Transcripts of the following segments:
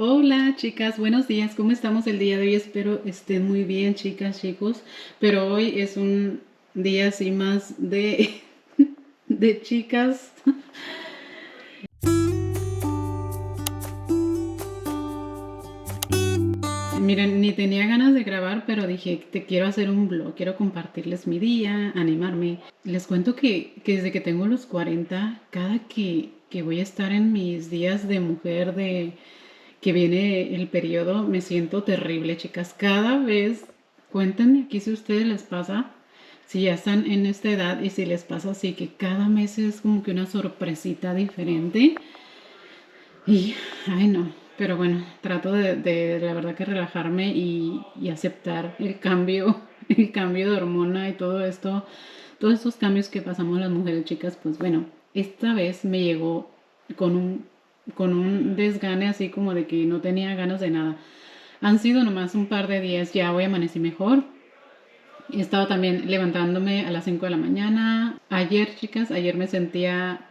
Hola chicas, buenos días, ¿cómo estamos el día de hoy? Espero estén muy bien chicas, chicos, pero hoy es un día así más de, de chicas. Miren, ni tenía ganas de grabar, pero dije, te quiero hacer un vlog, quiero compartirles mi día, animarme. Les cuento que desde que tengo los 40, cada que voy a estar en mis días de mujer, de que viene el periodo, me siento terrible, chicas. Cada vez, cuéntenme aquí si a ustedes les pasa, si ya están en esta edad y si les pasa así, que cada mes es como que una sorpresita diferente. Y, ay no, pero bueno, trato de la verdad que relajarme y aceptar el cambio, el cambio de hormona y todo esto, todos estos cambios que pasamos las mujeres chicas, pues bueno, esta vez me llegó con un, con un desgane así como de que no tenía ganas de nada. Han sido nomás un par de días, ya hoy amanecí mejor. He estado también levantándome a las 5 de la mañana. Ayer, chicas, ayer me sentía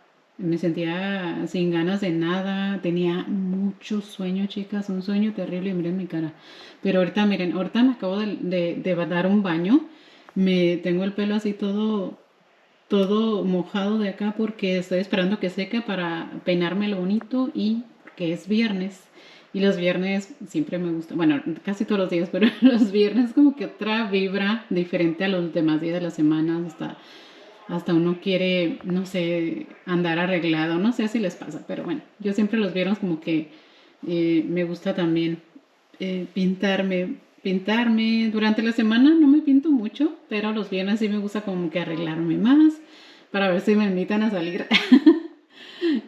sin ganas de nada. Tenía mucho sueño, chicas, un sueño terrible y miren mi cara. Pero ahorita, miren, ahorita me acabo de dar un baño. Me tengo el pelo así todo mojado de acá porque estoy esperando que seque para peinármelo bonito y que es viernes. Y los viernes siempre me gusta, bueno, casi todos los días, pero los viernes como que otra vibra diferente a los demás días de la semana. Hasta uno quiere, no sé, andar arreglado, no sé si les pasa, pero bueno, yo siempre los viernes como que me gusta también pintarme. Durante la semana no me pinto mucho, pero los viernes sí me gusta como que arreglarme más para ver si me invitan a salir.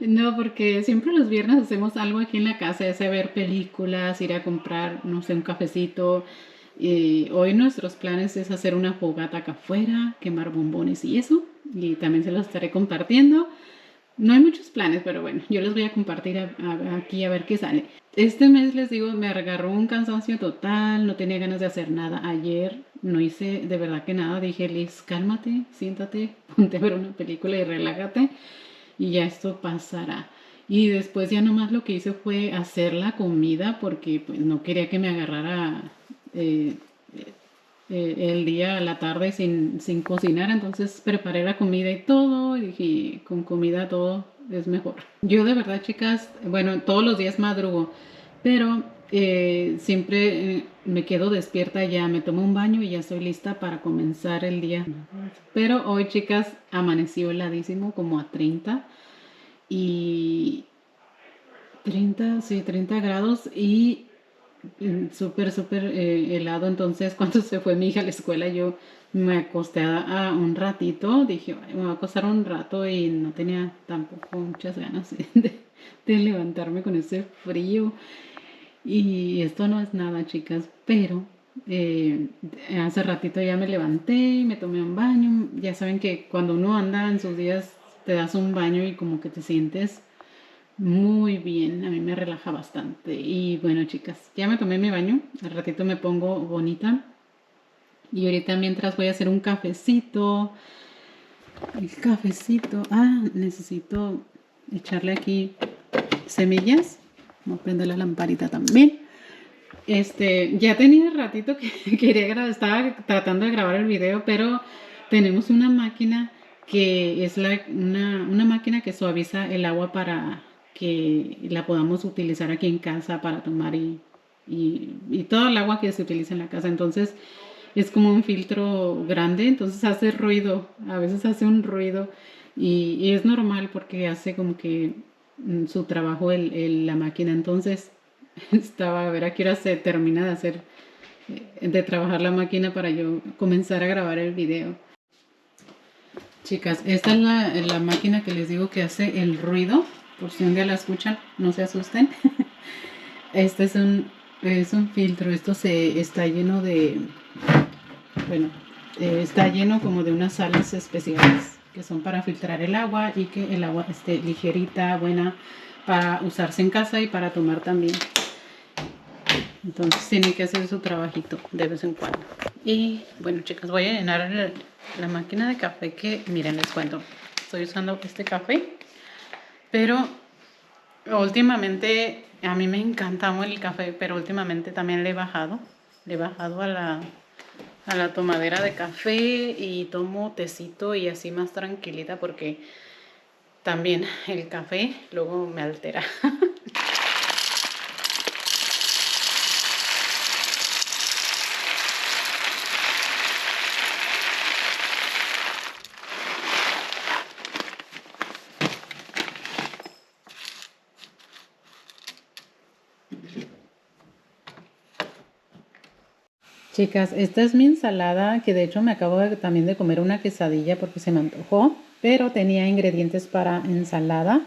No, porque siempre los viernes hacemos algo aquí en la casa, ya sea ver películas, ir a comprar, no sé, un cafecito. Y hoy nuestros planes es hacer una fogata acá afuera, quemar bombones y eso. Y también se los estaré compartiendo. No hay muchos planes, pero bueno, yo les voy a compartir aquí a ver qué sale. Este mes les digo, me agarró un cansancio total, no tenía ganas de hacer nada. Ayer no hice de verdad que nada. Dije, Liz, cálmate, siéntate, ponte a ver una película y relájate y ya esto pasará. Y después ya nomás lo que hice fue hacer la comida porque pues no quería que me agarrara eh, el día a la tarde sin cocinar. Entonces preparé la comida y todo y dije, con comida todo es mejor. Yo de verdad, chicas, bueno, todos los días madrugo, pero siempre me quedo despierta ya, me tomo un baño y ya estoy lista para comenzar el día. Pero hoy, chicas, amaneció heladísimo, como a 30 y 30 sí, 30 grados y súper helado. Entonces, cuando se fue mi hija a la escuela, yo me acosté a un ratito. Dije, "Ay, me voy a acostar un rato" y no tenía tampoco muchas ganas de levantarme con ese frío. Y esto no es nada, chicas, pero eh, hace ratito ya me levanté y me tomé un baño. Ya saben que cuando uno anda en sus días, te das un baño y como que te sientes muy bien, a mí me relaja bastante. Y bueno, chicas, ya me tomé mi baño, al ratito me pongo bonita. Y ahorita mientras voy a hacer un cafecito. El cafecito. Ah, necesito echarle aquí semillas. Vamos a prender la lamparita también. Ya tenía ratito que quería grabar, estaba tratando de grabar el video, pero tenemos una máquina que es una máquina que suaviza el agua para que la podamos utilizar aquí en casa para tomar y todo el agua que se utiliza en la casa. Entonces es como un filtro grande, entonces hace ruido, a veces hace un ruido y es normal porque hace como que su trabajo la máquina. Entonces estaba a ver a qué hora se termina de trabajar la máquina para yo comenzar a grabar el video. Chicas, esta es la máquina que les digo que hace el ruido. Por si un día la escuchan, no se asusten. Este es un filtro. Esto está lleno bueno, está lleno como de unas salas especiales que son para filtrar el agua y que el agua esté ligerita, buena para usarse en casa y para tomar también. Entonces tiene que hacer su trabajito de vez en cuando. Y bueno, chicas, voy a llenar la máquina de café que, miren, les cuento. Estoy usando este café, pero Últimamente, a mí me encanta amo el café, pero últimamente también le he bajado a la tomadera de café y tomo tecito y así más tranquilita porque también el café luego me altera. Chicas, esta es mi ensalada que de hecho me acabo también de comer una quesadilla porque se me antojó, pero tenía ingredientes para ensalada.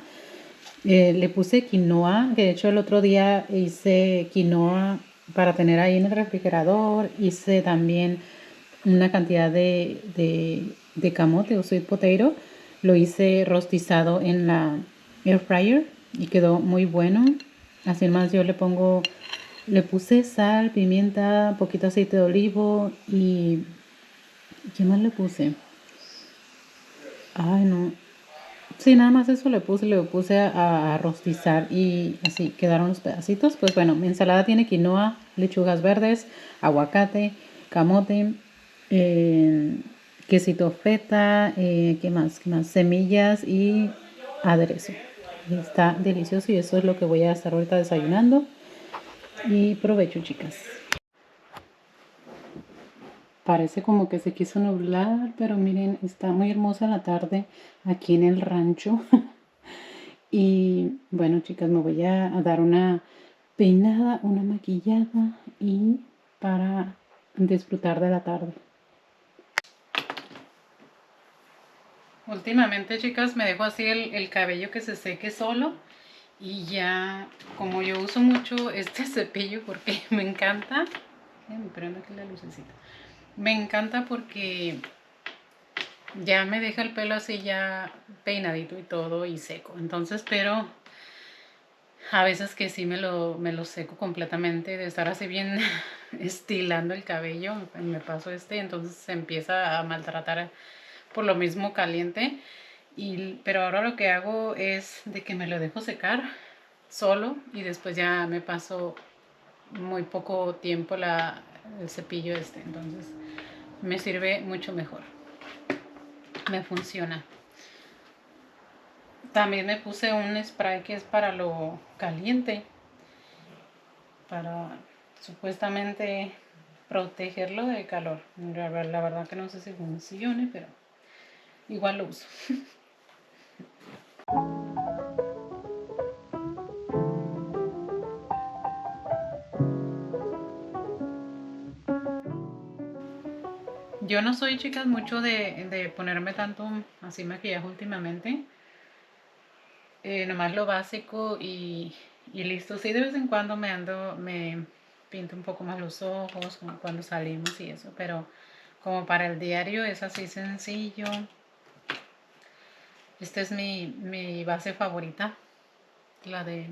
Le puse quinoa, que de hecho el otro día hice quinoa para tener ahí en el refrigerador. Hice también una cantidad de camote o sweet potato. Lo hice rostizado en la air fryer y quedó muy bueno. Así más yo le puse sal, pimienta, poquito aceite de olivo y ¿qué más le puse? Ay, no. Sí, nada más eso le puse a rostizar y así quedaron los pedacitos. Pues bueno, mi ensalada tiene quinoa, lechugas verdes, aguacate, camote, eh, quesito feta, ¿qué más? ¿Qué más? Semillas y aderezo. Y está delicioso y eso es lo que voy a estar ahorita desayunando. Y provecho, chicas. Parece como que se quiso nublar, pero miren, está muy hermosa la tarde aquí en el rancho. Y bueno, chicas, me voy a dar una peinada, una maquillada y para disfrutar de la tarde. Últimamente, chicas, me dejo así el cabello que se seque solo y ya, como yo uso mucho este cepillo porque me encanta, me prendo aquí la lucecita, me encanta porque ya me deja el pelo así ya peinadito y todo y seco. Entonces, pero a veces que sí me lo seco completamente de estar así bien estilando el cabello, me paso entonces se empieza a maltratar por lo mismo caliente. Pero ahora lo que hago es de que me lo dejo secar solo y después ya me paso muy poco tiempo el cepillo entonces me sirve mucho mejor, me funciona. También me puse un spray que es para lo caliente, para supuestamente protegerlo del calor. La verdad que no sé si funcione, pero igual lo uso. Yo no soy, chicas, mucho de ponerme tanto así maquillaje últimamente. Nomás lo básico y listo. Sí, de vez en cuando me pinto un poco más los ojos, como cuando salimos y eso, pero como para el diario es así sencillo. Esta es mi base favorita, la de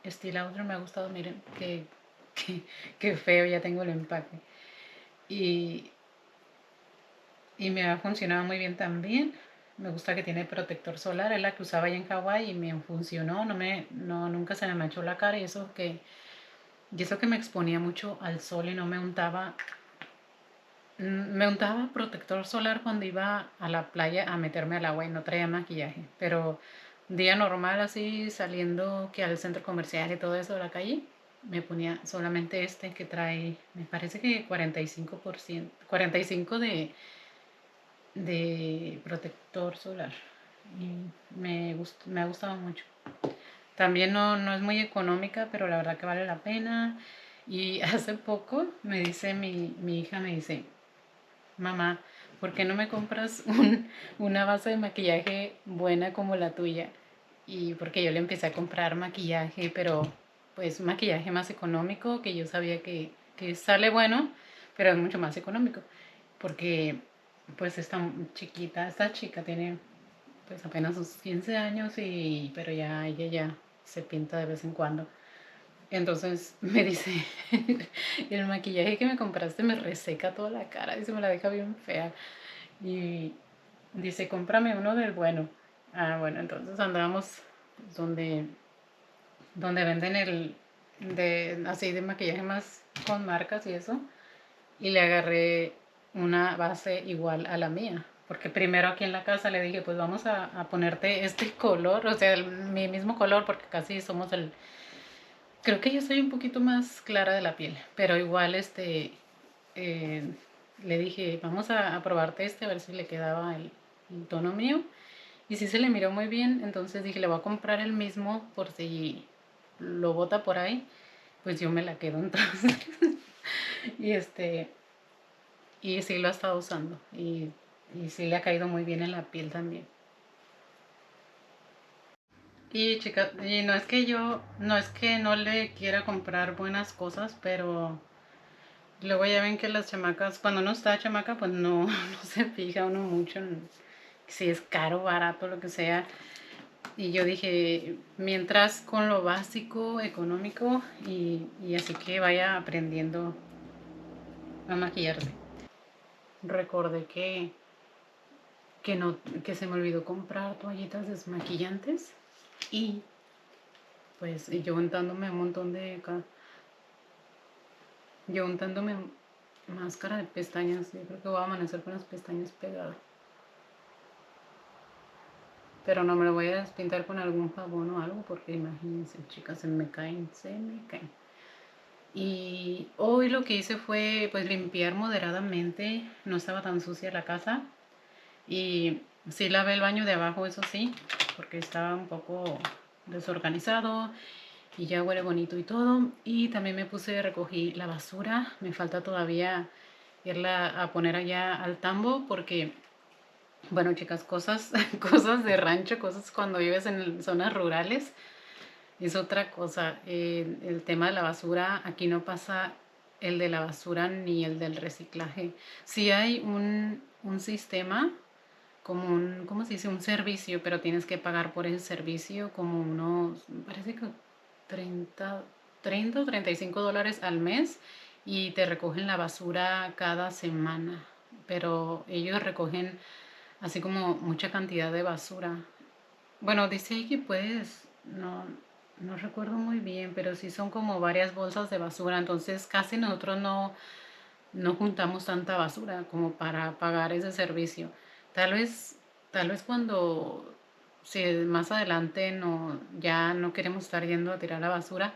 Estee Lauder. Me ha gustado, miren, que, que feo, ya tengo el empaque. Y, y me ha funcionado muy bien también. Me gusta que tiene protector solar, es la que usaba allá en Hawái y me funcionó, nunca se me manchó la cara y eso que me exponía mucho al sol y no me untaba protector solar cuando iba a la playa a meterme al agua y no traía maquillaje, pero día normal así saliendo que al centro comercial y todo eso de la calle, me ponía solamente que trae, me parece que 45%, 45 de protector solar y me ha gustado mucho. También no es muy económica, pero la verdad que vale la pena. Y hace poco mi hija me dice, mamá, ¿por qué no me compras una base de maquillaje buena como la tuya? Y porque yo le empecé a comprar maquillaje, pero pues un maquillaje más económico, que yo sabía que sale bueno, pero es mucho más económico. Porque pues esta chica tiene pues apenas sus 15 años, pero ya ella ya se pinta de vez en cuando. Entonces me dice, el maquillaje que me compraste me reseca toda la cara, dice, me la deja bien fea. Y dice, cómprame uno del bueno. Ah, bueno, entonces andábamos donde donde venden así de maquillaje más con marcas y eso, y le agarré una base igual a la mía. Porque primero aquí en la casa le dije, pues vamos a ponerte este color, o sea, mi mismo color, porque casi somos el... Creo que yo soy un poquito más clara de la piel, pero igual eh, le dije, vamos a probarte a ver si le quedaba el tono mío. Y sí se le miró muy bien, entonces dije, le voy a comprar el mismo por si lo bota por ahí, pues yo me la quedo entonces. y y sí lo ha estado usando y sí le ha caído muy bien en la piel también. Y chicas, y no es que no le quiera comprar buenas cosas, pero luego ya ven que las chamacas, cuando uno está chamaca, pues no, no se fija uno mucho en si es caro, barato, lo que sea. Y yo dije, mientras con lo básico, económico, y así que vaya aprendiendo a maquillarse. Recordé que, no, que se me olvidó comprar toallitas desmaquillantes y pues yo untándome un montón yo untándome máscara de pestañas. Yo creo que voy a amanecer con las pestañas pegadas. Pero no me lo voy a despintar con algún jabón o algo porque imagínense, chicas, se me caen, se me caen. Y hoy lo que hice fue pues limpiar moderadamente, no estaba tan sucia la casa y sí lavé el baño de abajo, eso sí, porque estaba un poco desorganizado y ya huele bonito y todo. Y también recogí la basura, me falta todavía irla a poner allá al tambo porque, bueno chicas, cosas, cosas de rancho, cosas cuando vives en zonas rurales es otra cosa. El tema de la basura, aquí no pasa el de la basura ni el del reciclaje. Sí hay un sistema, como ¿cómo se dice? Un servicio, pero tienes que pagar por ese servicio como unos, me parece que 30 30 o $35 al mes y te recogen la basura cada semana. Pero ellos recogen así como mucha cantidad de basura. Bueno, dice ahí que puedes, no recuerdo muy bien, pero sí son como varias bolsas de basura, entonces casi nosotros no juntamos tanta basura como para pagar ese servicio. Tal vez, tal vez cuando, si más adelante ya no queremos estar yendo a tirar la basura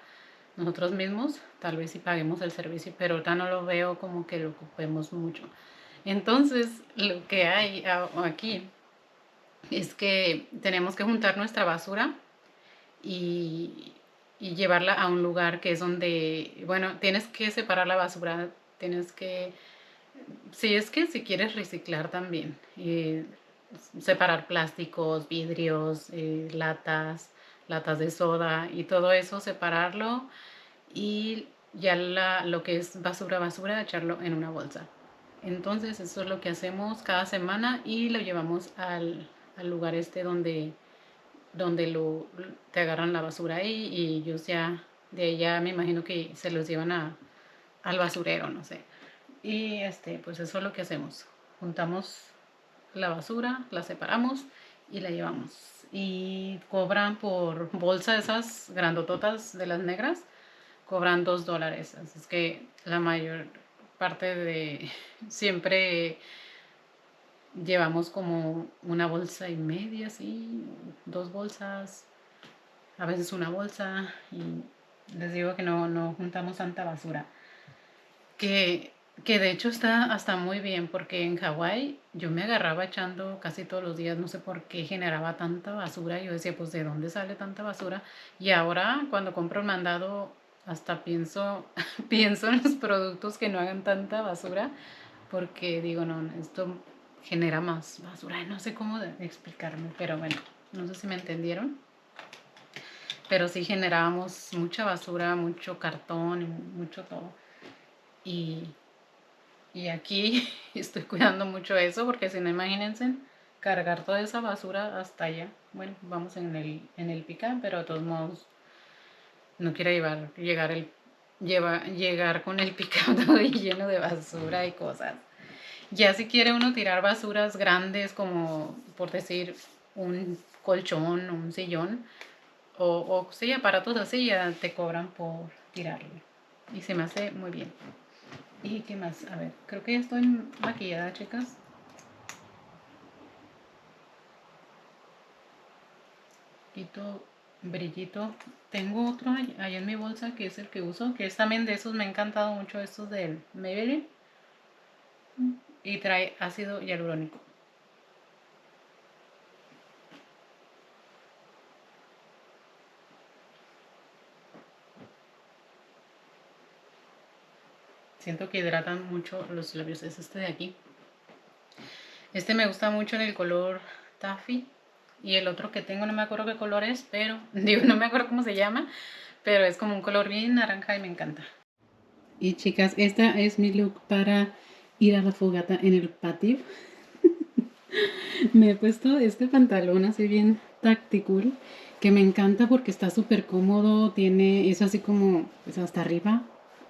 nosotros mismos, tal vez sí paguemos el servicio, pero ahorita no lo veo como que lo ocupemos mucho. Entonces, lo que hay aquí es que tenemos que juntar nuestra basura y, y llevarla a un lugar que es donde, bueno, tienes que separar la basura, tienes que, si es que si quieres reciclar también, separar plásticos, vidrios, latas de soda y todo eso, separarlo y ya lo que es basura, basura, echarlo en una bolsa. Entonces eso es lo que hacemos cada semana y lo llevamos al lugar donde te agarran la basura ahí y ellos ya, de ahí ya me imagino que se los llevan al basurero, no sé. Y pues eso es lo que hacemos. Juntamos la basura, la separamos y la llevamos. Y cobran por bolsa esas grandototas de las negras, cobran $2. Así es que la mayor parte de siempre llevamos como una bolsa y media, así, dos bolsas, a veces una bolsa y les digo que no juntamos tanta basura. Que, que de hecho está hasta muy bien porque en Hawái yo me agarraba echando casi todos los días, no sé por qué generaba tanta basura. Yo decía, pues ¿de dónde sale tanta basura? Y ahora cuando compro el mandado hasta pienso en los productos que no hagan tanta basura porque digo, no, esto genera más basura. No sé cómo explicarme, pero bueno, no sé si me entendieron. Pero sí generábamos mucha basura, mucho cartón, y mucho todo. Y, y aquí estoy cuidando mucho eso porque si no, imagínense cargar toda esa basura hasta allá. Bueno, vamos en el pick-up, pero de todos modos no quiero llegar con el pick-up todo lleno de basura y cosas. Ya si quiere uno tirar basuras grandes como por decir un colchón, un sillón, o sí, aparatos así ya te cobran por tirarlo. Y se me hace muy bien. ¿Y qué más? A ver, creo que ya estoy maquillada, chicas. Quito brillito. Tengo otro ahí en mi bolsa que es el que uso, que es también de esos, me ha encantado mucho estos del Maybelline. Y trae ácido hialurónico. Siento que hidratan mucho los labios. Es este de aquí. Este me gusta mucho en el color Taffy. Y el otro que tengo no me acuerdo qué color es, pero digo, no me acuerdo cómo se llama, pero es como un color bien naranja y me encanta. Y chicas, esta es mi look para ir a la fogata en el patio. Me he puesto este pantalón así bien tactical, que me encanta porque está súper cómodo, tiene eso así como pues hasta arriba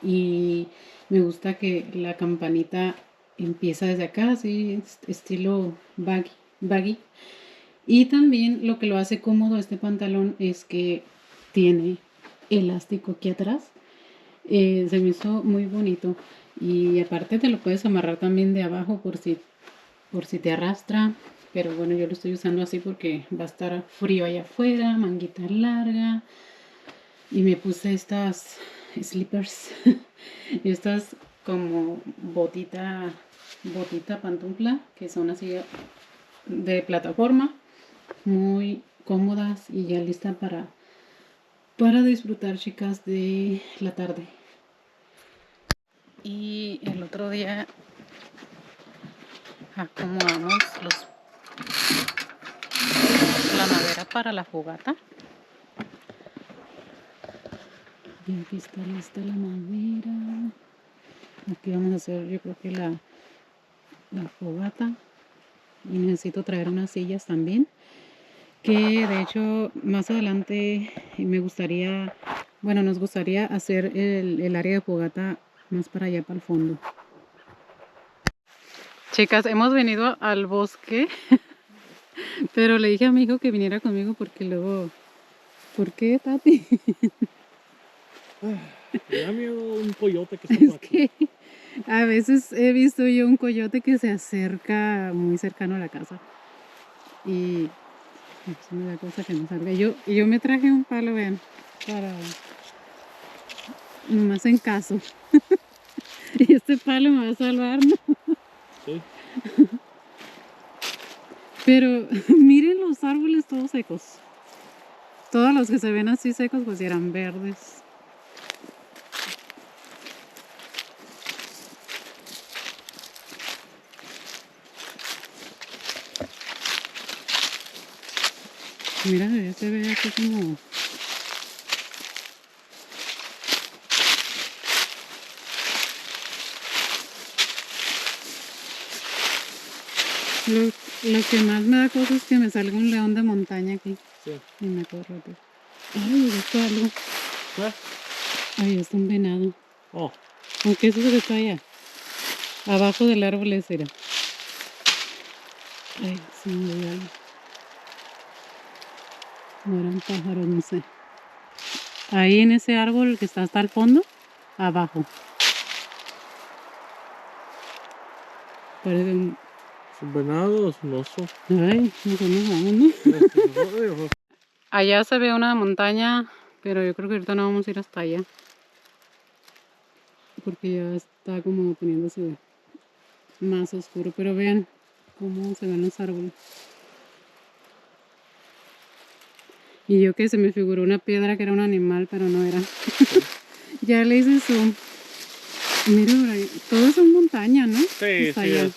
y me gusta que la campanita empieza desde acá, así estilo baggy. Y también lo que lo hace cómodo este pantalón es que tiene elástico aquí atrás. Se me hizo muy bonito y aparte te lo puedes amarrar también de abajo por si te arrastra. Pero bueno, yo lo estoy usando así porque va a estar frío allá afuera, manguita larga. Y me puse estas slippers, estas como botita pantufla, que son así de plataforma, muy cómodas y ya lista para disfrutar, chicas, de la tarde. Y el otro día acomodamos la madera para la fogata. Y aquí está lista la madera. Aquí vamos a hacer, yo creo que la fogata. Y necesito traer unas sillas también. Que de hecho más adelante me gustaría, bueno, nos gustaría hacer el área de fogata más para allá, para el fondo. Chicas, hemos venido al bosque, pero le dije a mi hijo que viniera conmigo porque luego... ¿Por qué, Tati? Me da miedo un coyote que está por aquí. Es que a veces he visto yo un coyote que se acerca muy cercano a la casa. Y pues, me da cosa que no salga. Yo me traje un palo, vean, para... nomás en caso. Y este palo me va a salvar, ¿no? Sí. Pero miren los árboles todos secos. Todos los que se ven así secos pues eran verdes. Mira, ya se ve así como... Lo que más me da cosa es que me salga un león de montaña aquí. Sí. Y me corre. Ay, está algo. ¿Qué? Ay, está un venado. Oh. Aunque eso es lo que está allá. Abajo del árbol ese era. Ay, sí, me dio algo. O era un pájaro, no sé. Ahí en ese árbol que está hasta el fondo, abajo. Parece un... ¿Es un venado o es un oso? Ay, nos vamos, ¿no? Allá se ve una montaña, pero yo creo que ahorita no vamos a ir hasta allá. Porque ya está como poniéndose más oscuro. Pero vean cómo se ven los árboles. Y yo que se me figuró una piedra que era un animal, pero no era. Ya le hice zoom. Mira por ahí. Todo es montaña, ¿no? Sí, hasta sí allá. es.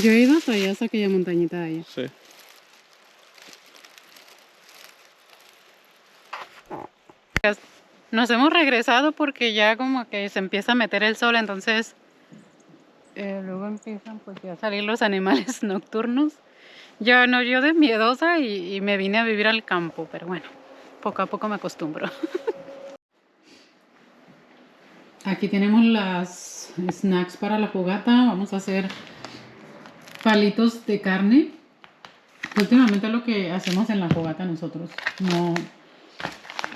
Yo he ido hasta allá, hasta aquella montañita de allá. Sí. Nos hemos regresado porque ya como que se empieza a meter el sol, entonces luego empiezan pues ya a salir los animales nocturnos. Yo de miedosa y me vine a vivir al campo, pero bueno, poco a poco me acostumbro. Aquí tenemos las snacks para la fogata. Vamos a hacer palitos de carne. Últimamente lo que hacemos en la fogata nosotros.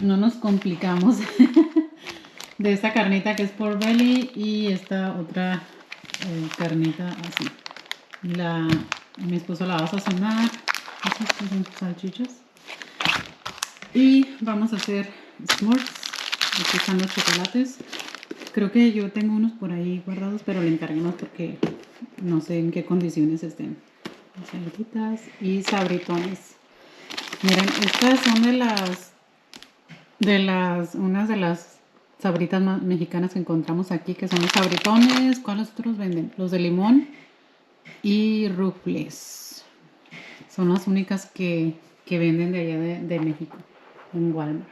no nos complicamos de esta carnita que es pork belly y esta otra carnita así. Mi esposo la va a sazonar. Estas son salchichas. Y vamos a hacer s'mores. Aquí están los chocolates. Creo que yo tengo unos por ahí guardados, pero le encargué unos porque no sé en qué condiciones estén. Saltitas y sabritones. Miren, estas son unas de las sabritas más mexicanas que encontramos aquí, que son los sabritones. ¿Cuáles otros venden? Los de limón y rufles. Son las únicas que venden de allá de México, en Walmart.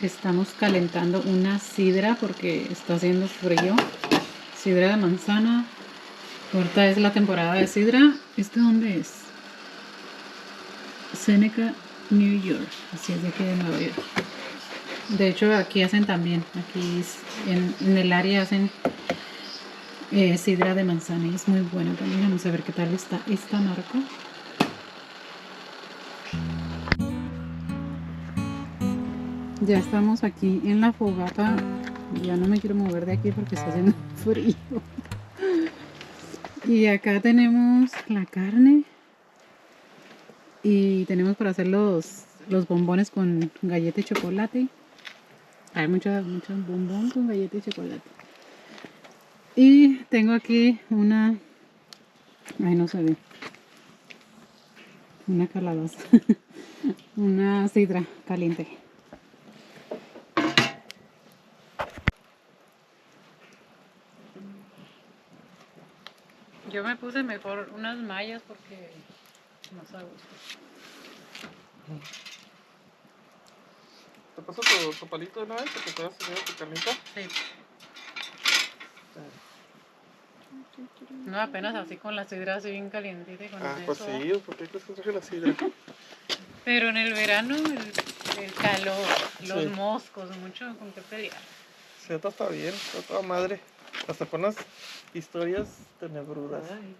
Estamos calentando una sidra porque está haciendo frío. Sidra de manzana. Ahorita es la temporada de sidra. ¿Este dónde es? Seneca, New York. Así es de aquí de Nueva York. De hecho, aquí hacen también. Aquí en el área hacen sidra de manzana y es muy buena también. Vamos a ver qué tal está esta marca. Ya estamos aquí en la fogata. Ya no me quiero mover de aquí porque está haciendo frío. Y acá tenemos la carne. Y tenemos para hacer los bombones con galleta y chocolate. Hay muchos bombones con galleta y chocolate. Y tengo aquí una... Ay, no se ve. Una calabaza. Una sidra caliente. Yo me puse mejor unas mallas porque no sé. ¿Te paso tu palito de una vez para que puedas tener tu carnita? Sí. No, apenas así con la sidra así bien calientita y con Pues eso. sí, porque crees que traje la sidra. Pero en el verano el calor, los Sí. moscos, mucho con qué pelear. Sí, está bien, está toda madre. Hasta con las historias tenebrudas. Ay.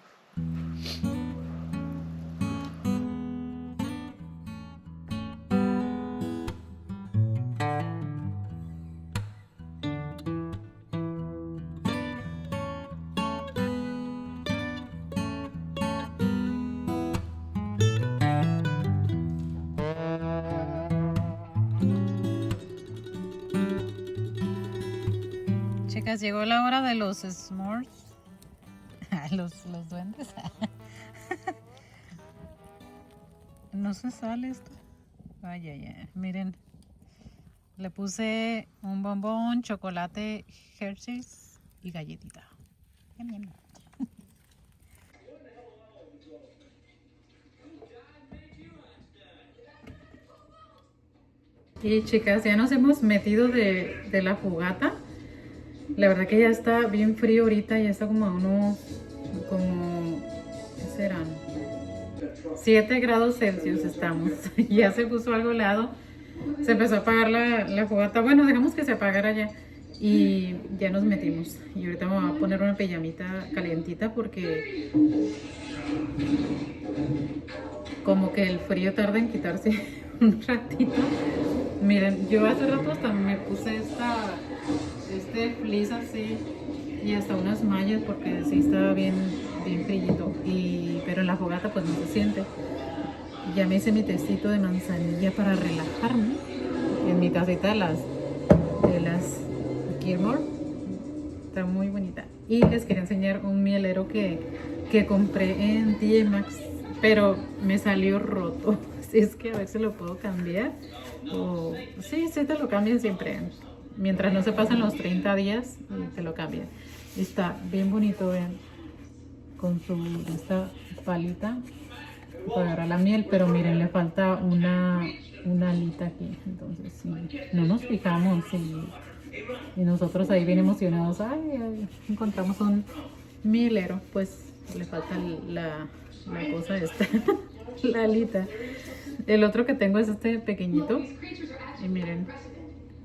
Chicas, llegó la hora de los s'mores. los duendes. No se sale esto. Ay, ay, ay. Miren. Le puse un bombón, chocolate, Hershey's y galletita. Bien, bien. Y chicas, ya nos hemos metido de la fogata. La verdad que ya está bien frío ahorita, ya está como a unos, ¿qué serán? 7 grados Celsius estamos. Ya se puso algo helado. Se empezó a apagar la fogata. Bueno, dejamos que se apagara ya. Y ya nos metimos. Y ahorita me voy a poner una pijamita calientita porque como que el frío tarda en quitarse un ratito. Miren, yo hace rato hasta me puse este fleece así y hasta unas mallas porque sí estaba bien frillito. Pero en la fogata pues no se siente. Ya me hice mi tecito de manzanilla para relajarme. En mi tacita de las Gilmore. Está muy bonita. Y les quería enseñar un mielero que compré en TJ Maxx, pero me salió roto. Así es que a ver si lo puedo cambiar. O sí, te lo cambian siempre. Mientras no se pasen los 30 días, te lo cambian. Está bien bonito, vean. Con esta palita para agarrar la miel, pero miren, le falta una alita aquí. Entonces, sí, no nos fijamos y nosotros ahí bien emocionados. Ay, encontramos un mielero. Pues le falta la cosa esta, la alita. El otro que tengo es este pequeñito. Y miren,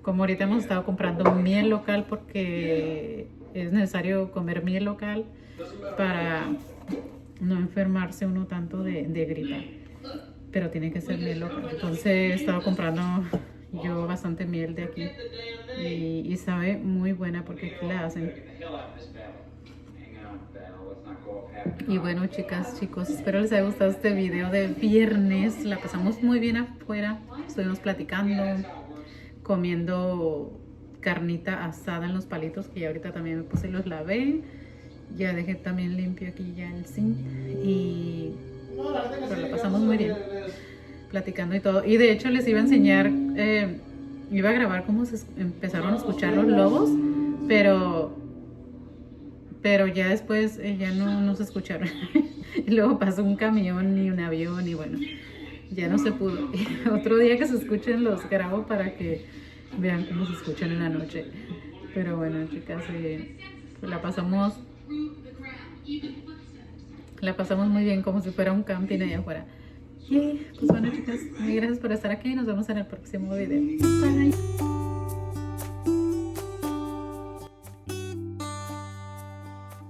como ahorita hemos estado comprando miel local porque es necesario comer miel local para no enfermarse uno tanto de gripa. pero tiene que ser miel local. Entonces he estado comprando yo bastante miel de aquí y sabe muy buena porque aquí la hacen. Y bueno, chicas, chicos, espero les haya gustado este video de viernes. La pasamos muy bien afuera, estuvimos platicando, comiendo carnita asada en los palitos, que ya ahorita también me puse y los lavé. Ya dejé también limpio aquí ya el zinc y pero la pasamos muy bien platicando y todo. Y de hecho les iba a enseñar, iba a grabar cómo se empezaron a escuchar los lobos, pero ya después ya no se escucharon. Y luego pasó un camión y un avión y bueno, ya no se pudo. Otro día que se escuchen los grabo para que vean cómo se escuchan en la noche. Pero bueno, chicas, pues la pasamos muy bien, como si fuera un camping allá afuera. Y pues bueno, chicas, muy gracias por estar aquí. Nos vemos en el próximo video. Bye.